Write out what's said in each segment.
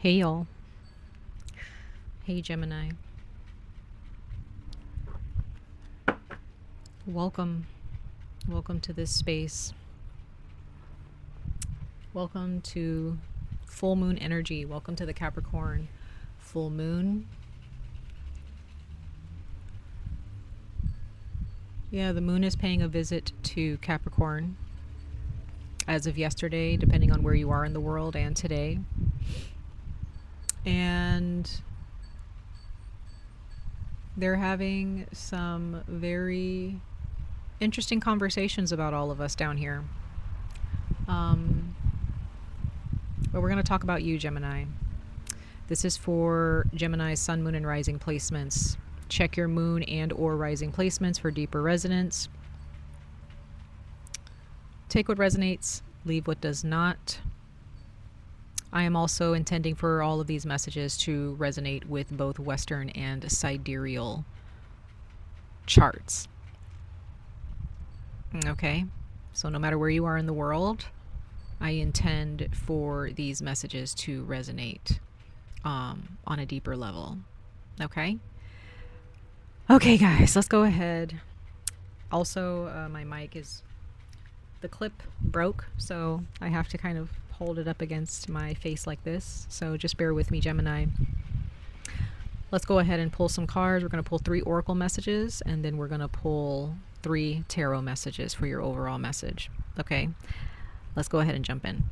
Hey y'all. Hey Gemini. Welcome. Welcome to this space. Welcome to full moon energy. Welcome to the Capricorn full moon. Yeah, the moon is paying a visit to Capricorn as of yesterday, depending on where you are in the world, and today. And they're having some very interesting conversations about all of us down here. But we're going to talk about you, Gemini. This is for Gemini's sun, moon, and rising placements. Check your moon and or rising placements for deeper resonance. Take what resonates, leave what does not. I am also intending for all of these messages to resonate with both Western and sidereal charts. Okay, so no matter where you are in the world, I intend for these messages to resonate on a deeper level. Okay? Okay, guys, let's go ahead. Also, my mic is, the clip broke, so I have to kind of hold it up against my face like this. So just bear with me, Gemini. Let's go ahead and pull some cards. We're going to pull 3 oracle messages, and then we're going to pull 3 tarot messages for your overall message. Okay? Let's go ahead and jump in.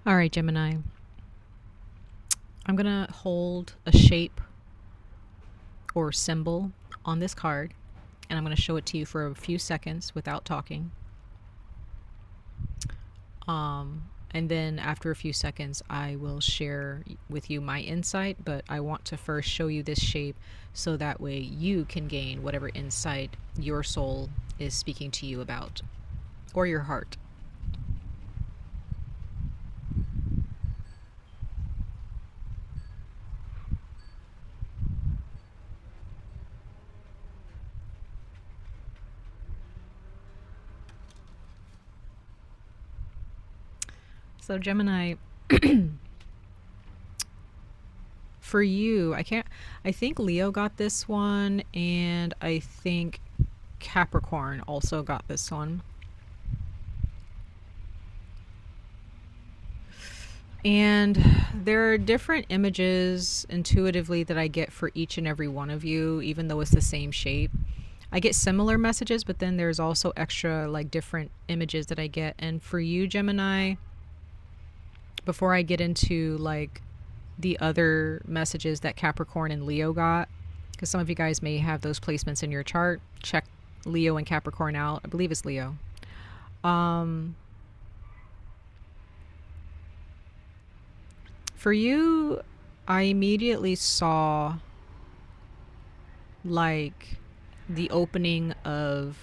All right, Gemini. I'm going to hold a shape or symbol on this card, and I'm going to show it to you for a few seconds without talking. And then after a few seconds, I will share with you my insight, but I want to first show you this shape so that way you can gain whatever insight your soul is speaking to you about, or your heart. So Gemini, for you, I think Leo got this one, and I think Capricorn also got this one. And there are different images intuitively that I get for each and every one of you, even though it's the same shape. I get similar messages, but then there's also extra, like, different images that I get. And for you, Gemini, before I get into like the other messages that Capricorn and Leo got, because some of you guys may have those placements in your chart, check Leo and Capricorn out. I believe it's Leo. For you, I immediately saw like the opening of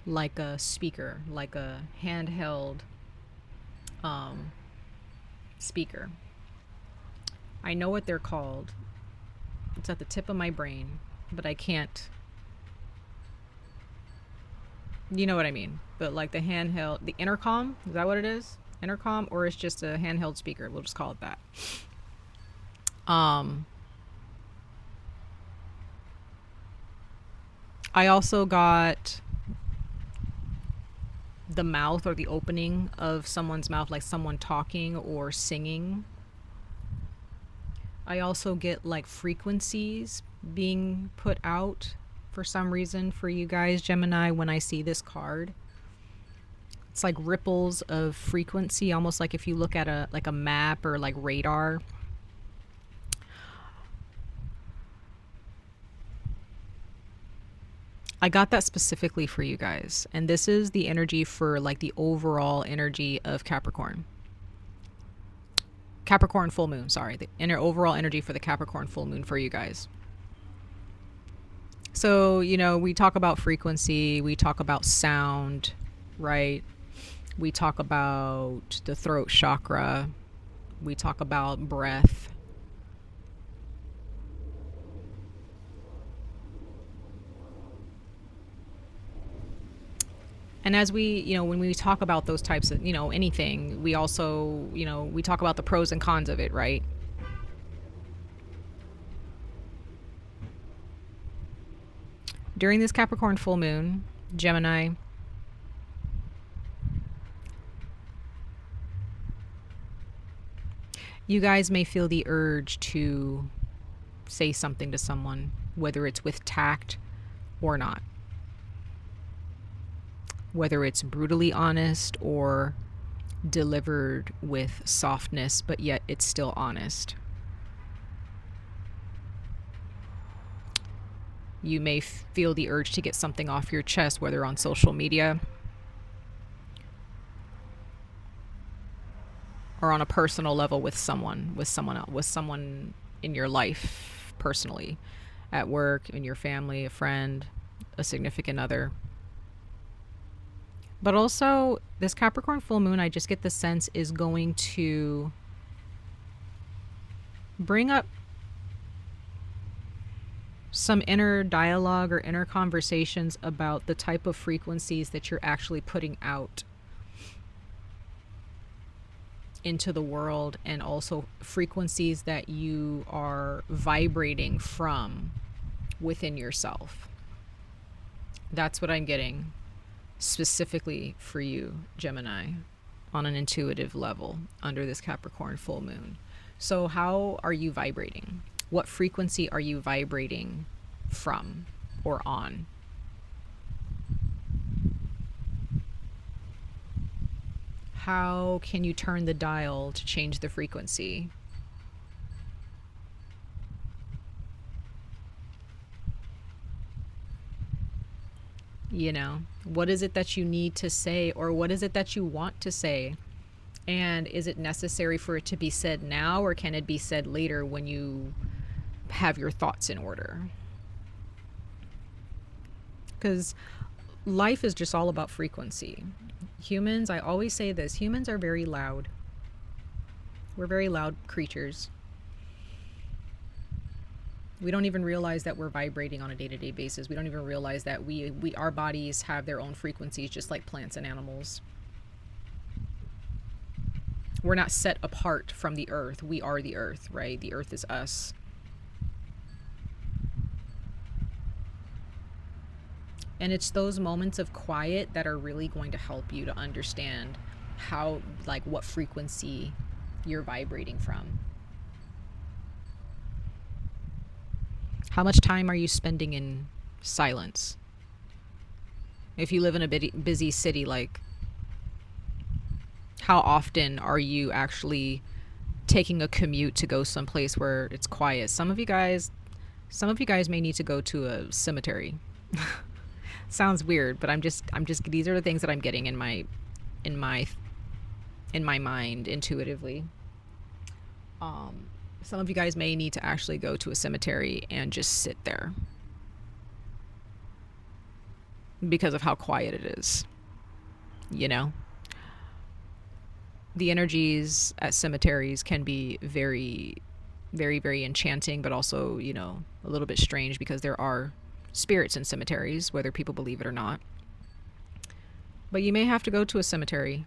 like a speaker, like a handheld speaker. I know what they're called. It's at the tip of my brain, but I can't. You know what I mean? But like the handheld, the intercom, is that what it is? Intercom, or it's just a handheld speaker. We'll just call it that. I also got the mouth or the opening of someone's mouth, like someone talking or singing. I also get like frequencies being put out for some reason for you guys, Gemini, when I see this card. It's like ripples of frequency, almost like if you look at a map or like radar. I got that specifically for you guys. And this is the energy for like the overall energy of Capricorn. Capricorn full moon, sorry. The overall energy for the Capricorn full moon for you guys. So, you know, we talk about frequency, we talk about sound, right? We talk about the throat chakra. We talk about breath. And as we, you know, when we talk about those types of, you know, anything, we also, you know, we talk about the pros and cons of it, right? During this Capricorn full moon, Gemini, you guys may feel the urge to say something to someone, whether it's with tact or not. Whether it's brutally honest or delivered with softness, but yet it's still honest. You may feel the urge to get something off your chest, whether on social media or on a personal level with someone in your life personally, at work, in your family, a friend, a significant other. But also, this Capricorn full moon, I just get the sense, is going to bring up some inner dialogue or inner conversations about the type of frequencies that you're actually putting out into the world, and also frequencies that you are vibrating from within yourself. That's what I'm getting specifically for you, Gemini, on an intuitive level under this Capricorn full moon. So how are you vibrating? What frequency are you vibrating from or on? How can you turn the dial to change the frequency? You know, what is it that you need to say, or what is it that you want to say? And is it necessary for it to be said now, or can it be said later when you have your thoughts in order? Because life is just all about frequency. Humans, I always say this, humans are very loud. We're very loud creatures. We don't even realize that we're vibrating on a day-to-day basis. We don't even realize that our bodies have their own frequencies, just like plants and animals. We're not set apart from the earth. We are the earth, right? The earth is us. And it's those moments of quiet that are really going to help you to understand how, like, what frequency you're vibrating from. How much time are you spending in silence? If you live in a busy city, like, how often are you actually taking a commute to go someplace where it's quiet? Some of you guys may need to go to a cemetery. Sounds weird, but I'm just these are the things that I'm getting in my mind intuitively. Some of you guys may need to actually go to a cemetery and just sit there because of how quiet it is. You know, the energies at cemeteries can be very, very, very enchanting, but also, you know, a little bit strange, because there are spirits in cemeteries, whether people believe it or not. But you may have to go to a cemetery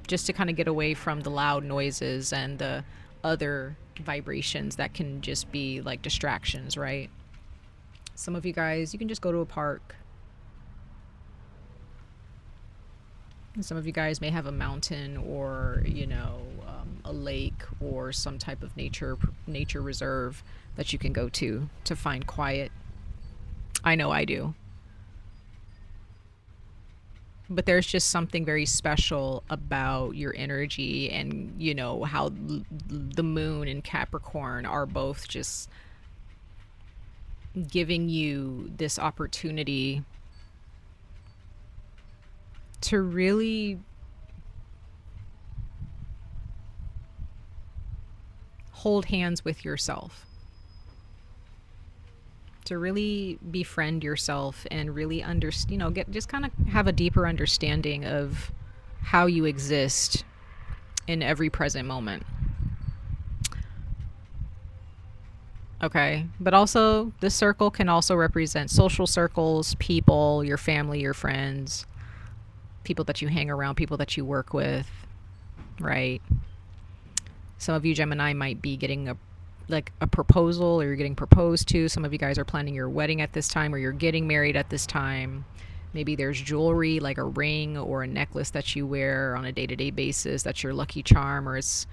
just to kind of get away from the loud noises and the other vibrations that can just be like distractions, right? Some of you guys, you can just go to a park. Some of you guys may have a mountain or, a lake or some type of nature reserve that you can go to find quiet. I know I do. But there's just something very special about your energy, and how the moon and Capricorn are both just giving you this opportunity to really hold hands with yourself, to really befriend yourself and really get just kind of have a deeper understanding of how you exist in every present moment. Okay, but also this circle can also represent social circles, people, your family, your friends, people that you hang around, people that you work with, right? Some of you Gemini might be getting a proposal, or you're getting proposed to. Some of you guys are planning your wedding at this time, or you're getting married at this time. Maybe there's jewelry like a ring or a necklace that you wear on a day-to-day basis that's your lucky charm, or it's,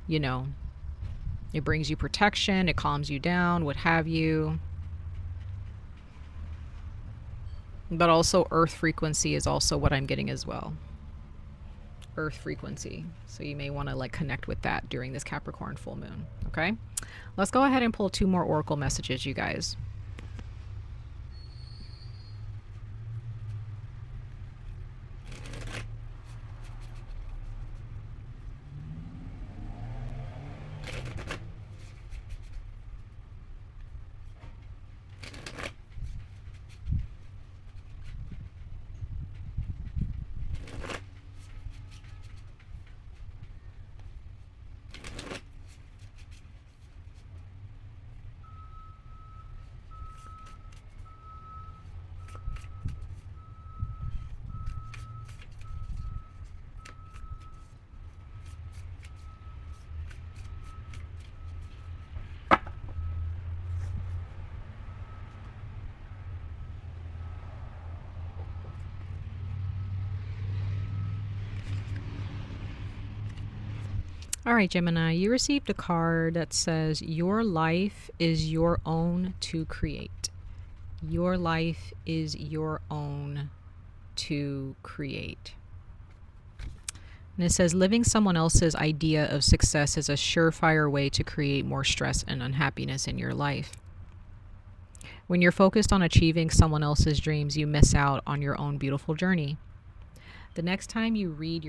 it brings you protection, it calms you down, what have you. But also earth frequency is also what I'm getting as well. Earth frequency. So you may want to connect with that during this Capricorn full moon. Okay, let's go ahead and pull 2 more oracle messages, you guys. All right, Gemini, you received a card that says your life is your own to create. Your life is your own to create. And it says living someone else's idea of success is a surefire way to create more stress and unhappiness in your life. When you're focused on achieving someone else's dreams, you miss out on your own beautiful journey. The next time you the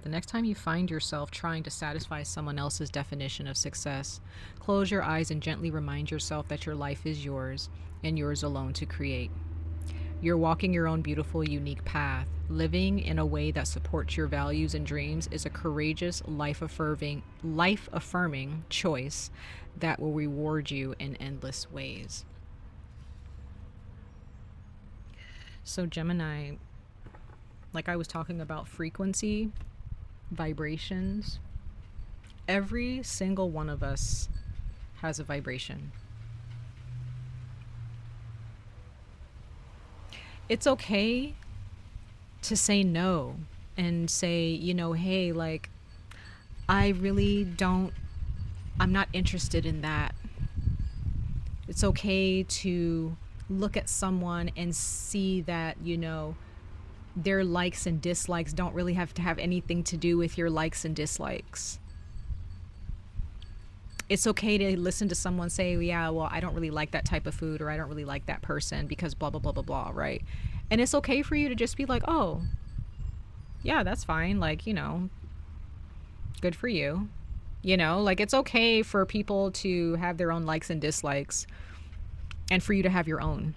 next time you find yourself trying to satisfy someone else's definition of success, close your eyes and gently remind yourself that your life is yours and yours alone to create. You're walking your own beautiful, unique path. Living in a way that supports your values and dreams is a courageous, life-affirming choice that will reward you in endless ways. So Gemini, like I was talking about frequency, vibrations, every single one of us has a vibration. It's okay to say no and say, hey, I'm not interested in that. It's okay to look at someone and see that, their likes and dislikes don't really have to have anything to do with your likes and dislikes. It's okay to listen to someone say, yeah, well, I don't really like that type of food, or I don't really like that person because blah, blah, blah, blah, blah, right? And it's okay for you to just be like, oh, yeah, that's fine. Good for you. It's okay for people to have their own likes and dislikes and for you to have your own.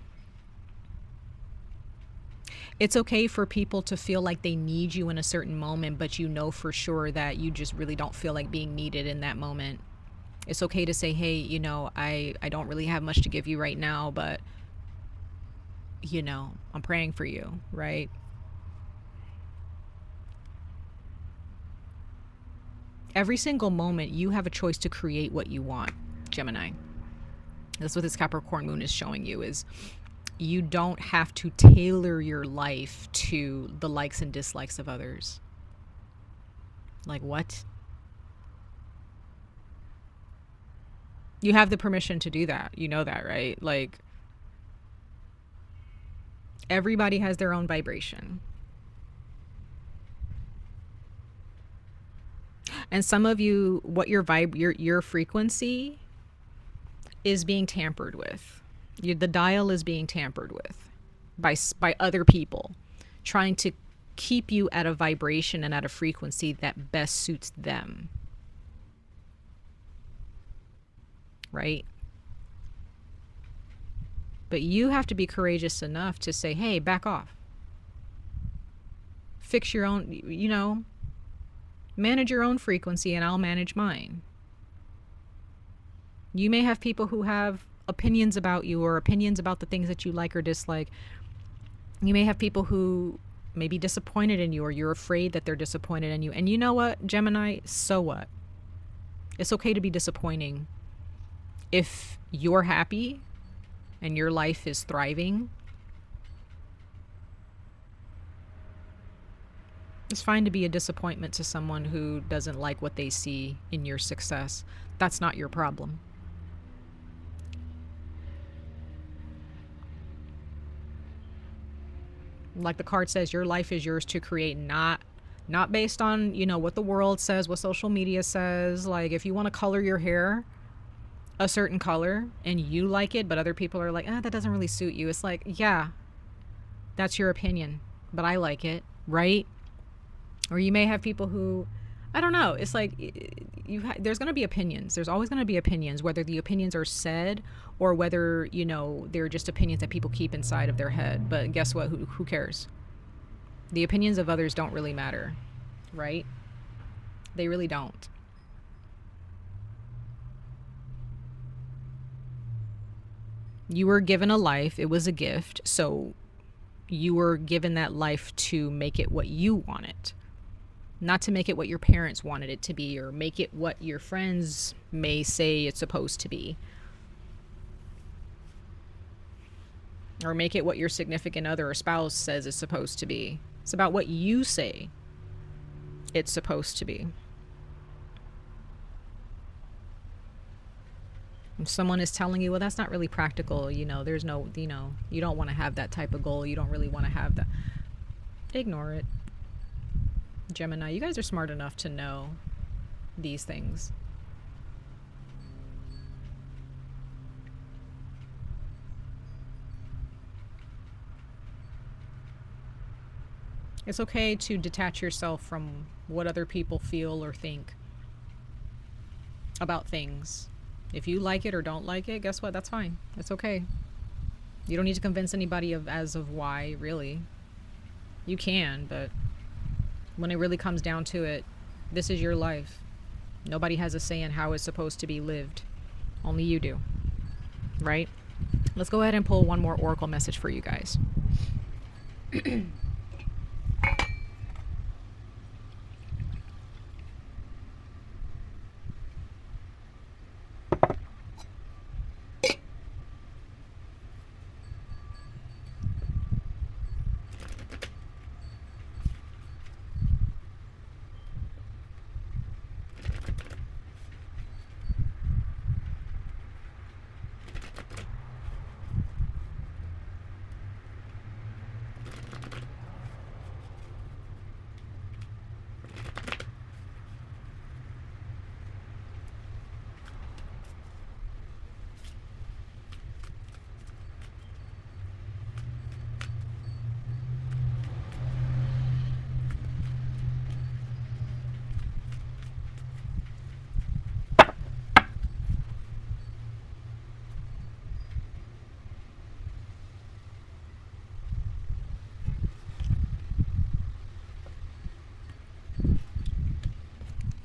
It's okay for people to feel like they need you in a certain moment, but for sure that you just really don't feel like being needed in that moment. It's okay to say, hey, I don't really have much to give you right now, but, I'm praying for you, right? Every single moment, you have a choice to create what you want, Gemini. That's what this Capricorn moon is showing you, is You don't have to tailor your life to the likes and dislikes of others. Like, what? You have the permission to do that. You know that, right? Like, everybody has their own vibration. And some of you, what your frequency is being tampered with. The dial is being tampered with by other people, trying to keep you at a vibration and at a frequency that best suits them. Right? But you have to be courageous enough to say, hey, back off. Fix your own, you know, manage your own frequency and I'll manage mine. You may have people who have opinions about you or opinions about the things that you like or dislike. You may have people who may be disappointed in you, or you're afraid that they're disappointed in you. And you know what, Gemini? So what? It's okay to be disappointing. If you're happy and your life is thriving, it's fine to be a disappointment to someone who doesn't like what they see in your success. That's not your problem. Like the card says, your life is yours to create, not based on, you know, what the world says, what social media says. Like, if you want to color your hair a certain color and you like it, but other people are like, that doesn't really suit you. It's like, yeah, that's your opinion, but I like it, right? Or you may have people who, I don't know. It's like there's going to be opinions. There's always going to be opinions, whether the opinions are said or whether, you know, they're just opinions that people keep inside of their head. But guess what? Who cares? The opinions of others don't really matter, right? They really don't. You were given a life. It was a gift. So you were given that life to make it what you want it. Not to make it what your parents wanted it to be, or make it what your friends may say it's supposed to be. Or make it what your significant other or spouse says it's supposed to be. It's about what you say it's supposed to be. If someone is telling you, well, that's not really practical, you know, there's no, you know, you don't want to have that type of goal. You don't really want to have that. Ignore it. Gemini, you guys are smart enough to know these things. It's okay to detach yourself from what other people feel or think about things. If you like it or don't like it, guess what? That's fine. It's okay. You don't need to convince anybody as of why, really. You can, but when it really comes down to it, this is your life. Nobody has a say in how it's supposed to be lived. Only you do. Right? Let's go ahead and pull one more oracle message for you guys.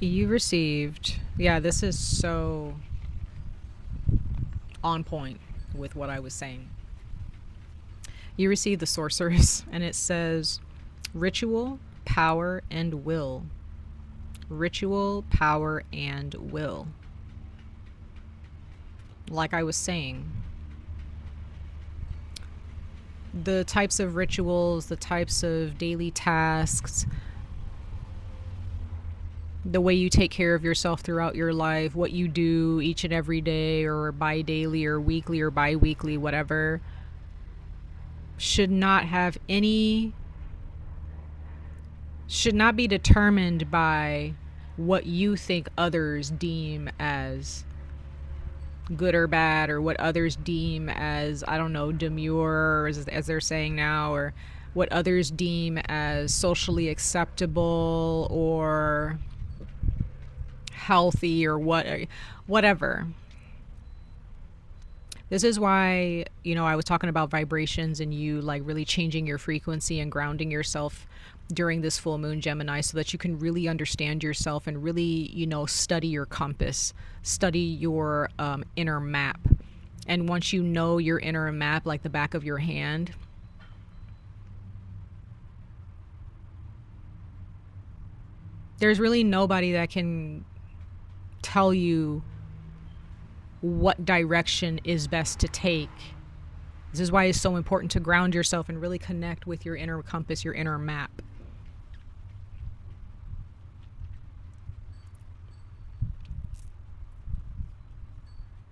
You received, yeah, this is so on point with what I was saying. You received the sorceress, and it says ritual, power, and will. Ritual, power, and will. Like I was saying, the types of rituals, the types of daily tasks, the way you take care of yourself throughout your life, what you do each and every day or bi-daily or weekly or bi-weekly, whatever, should not be determined by what you think others deem as good or bad, or what others deem as, I don't know, demure, as they're saying now, or what others deem as socially acceptable or healthy or whatever. This is why, I was talking about vibrations and you like really changing your frequency and grounding yourself during this full moon, Gemini, so that you can really understand yourself and really, study your compass, study your inner map. And once you know your inner map like the back of your hand, there's really nobody that can tell you what direction is best to take. This is why it's so important to ground yourself and really connect with your inner compass, your inner map.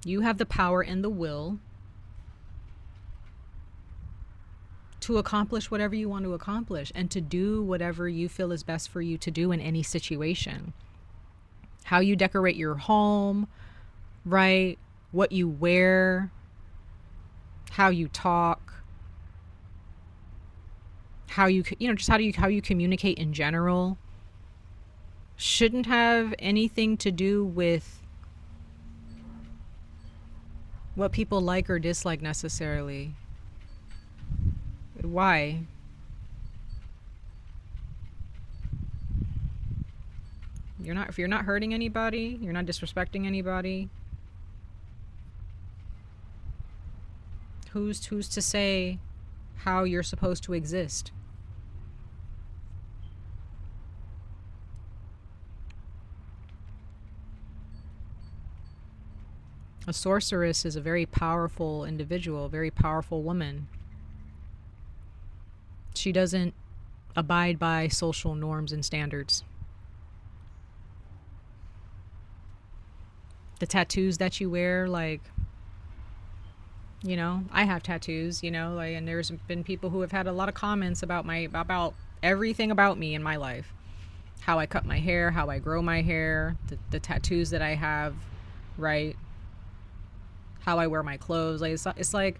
You have the power and the will to accomplish whatever you want to accomplish and to do whatever you feel is best for you to do in any situation. How you decorate your home, right? What you wear, how you talk, how you communicate in general shouldn't have anything to do with what people like or dislike necessarily. Why? If you're not hurting anybody, you're not disrespecting anybody, who's to say how you're supposed to exist? A sorceress is a very powerful individual, a very powerful woman. She doesn't abide by social norms and standards. The tattoos that you wear, like, I have tattoos, and there's been people who have had a lot of comments about everything about me in my life. How I cut my hair, how I grow my hair, the tattoos that I have, right? How I wear my clothes. Like it's like,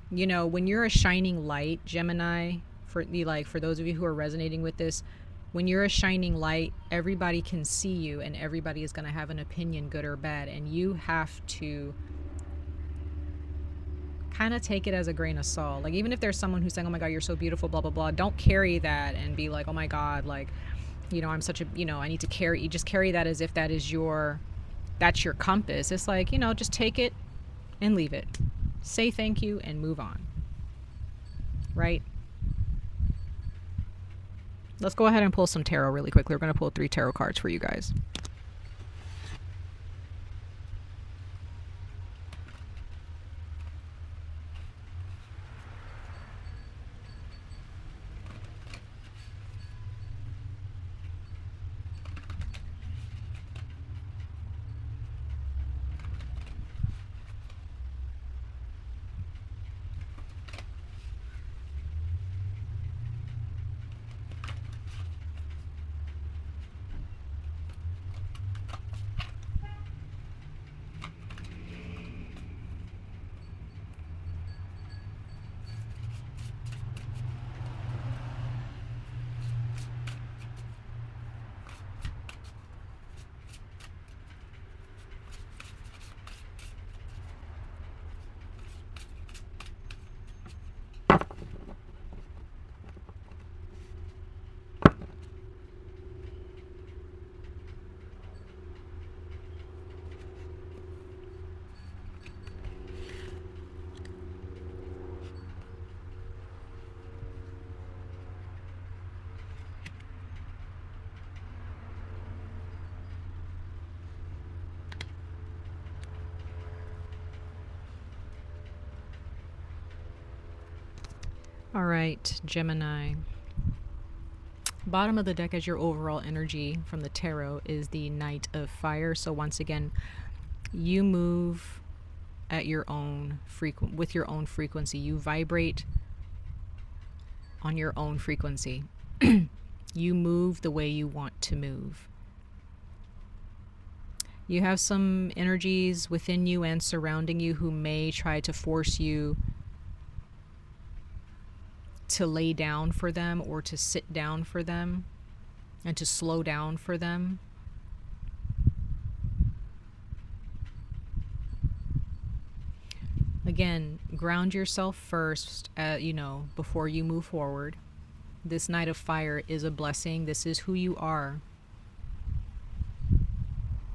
when you're a shining light, Gemini, for those of you who are resonating with this, when you're a shining light, everybody can see you and everybody is going to have an opinion, good or bad, and you have to kind of take it as a grain of salt. Like, even if there's someone who's saying, oh my God, you're so beautiful, blah, blah, blah, don't carry that and be like, oh my God, like, I'm such a, I need to carry, you just carry that as if that's your compass. It's like, just take it and leave it. Say thank you and move on. Right? Let's go ahead and pull some tarot really quickly. We're going to pull 3 tarot cards for you guys. All right, Gemini. Bottom of the deck as your overall energy from the tarot is the Knight of Fire. So once again, you move at your own with your own frequency. You vibrate on your own frequency. You move the way you want to move. You have some energies within you and surrounding you who may try to force you to lay down for them or to sit down for them and to slow down for them. Again, ground yourself first, before you move forward. This Knight of Fire is a blessing. This is who you are,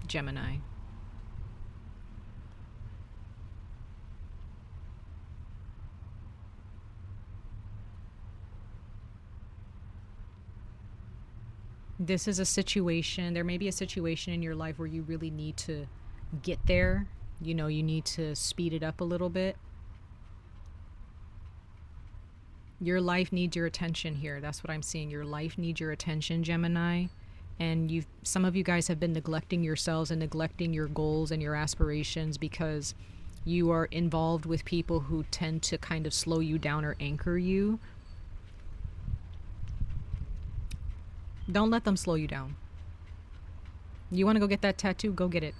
Gemini. This is a situation, there may be a situation in your life where you really need to get there. You need to speed it up a little bit. Your life needs your attention here. That's what I'm seeing. Your life needs your attention, Gemini. And some of you guys have been neglecting yourselves and neglecting your goals and your aspirations because you are involved with people who tend to kind of slow you down or anchor you. Don't let them slow you down. You want to go get that tattoo? Go get it.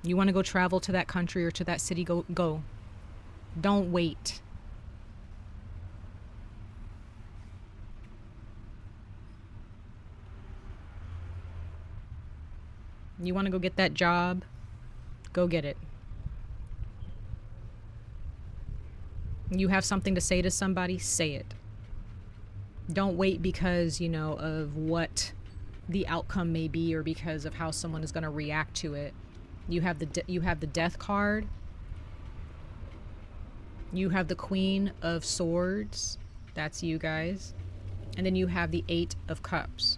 You want to go travel to that country or to that city? Go. Don't wait. You want to go get that job? Go get it. You have something to say to somebody? Say it. Don't wait because, of what the outcome may be or because of how someone is going to react to it. You have the Death card. You have the Queen of Swords. That's you guys. And then you have the Eight of Cups.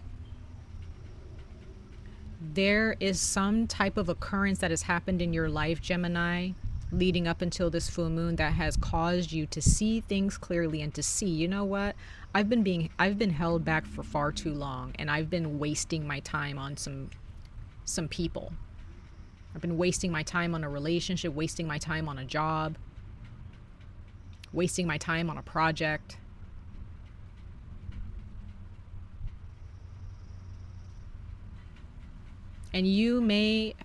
There is some type of occurrence that has happened in your life, Gemini, leading up until this full moon that has caused you to see things clearly and to see, you know what? I've been held back for far too long, and I've been wasting my time on some people. I've been wasting my time on a relationship, wasting my time on a job, wasting my time on a project. And you may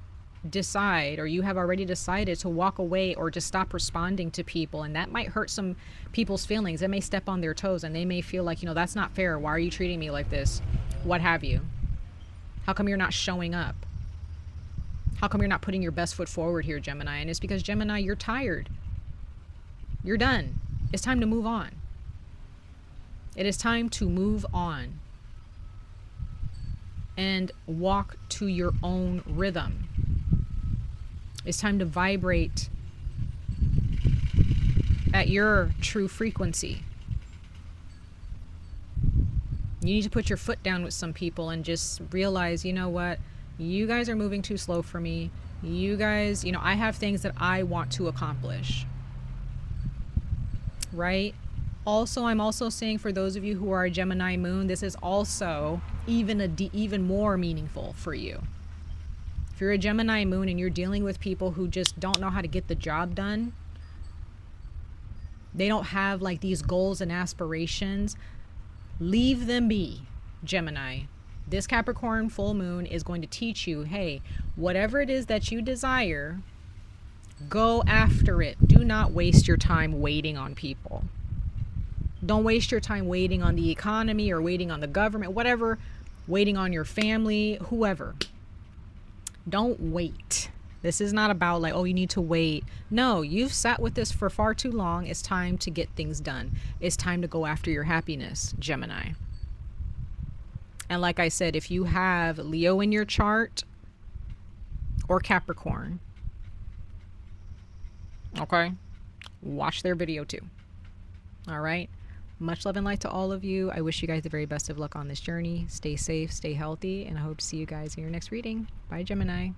decide, or you have already decided, to walk away or just stop responding to people, and that might hurt some people's feelings. It may step on their toes and they may feel like, that's not fair. Why are you treating me like this? What have you? How come you're not showing up? How come you're not putting your best foot forward here, Gemini? And it's because, Gemini, you're tired. You're done. It's time to move on. It is time to move on and walk to your own rhythm. It's time to vibrate at your true frequency. You need to put your foot down with some people and just realize, you know what? You guys are moving too slow for me. You guys, I have things that I want to accomplish. Right? Also, I'm also saying for those of you who are a Gemini moon, this is also even more meaningful for you. If you're a Gemini moon and you're dealing with people who just don't know how to get the job done, they don't have like these goals and aspirations, leave them be, Gemini. This Capricorn full moon is going to teach you, hey, whatever it is that you desire, go after it. Do not waste your time waiting on people. Don't waste your time waiting on the economy or waiting on the government, whatever, waiting on your family, whoever. Don't wait. This is not about like, oh, you need to wait. No, you've sat with this for far too long. It's time to get things done. It's time to go after your happiness, Gemini. And like I said, if you have Leo in your chart or Capricorn, okay, watch their video too. All right. Much love and light to all of you. I wish you guys the very best of luck on this journey. Stay safe, stay healthy, and I hope to see you guys in your next reading. Bye, Gemini.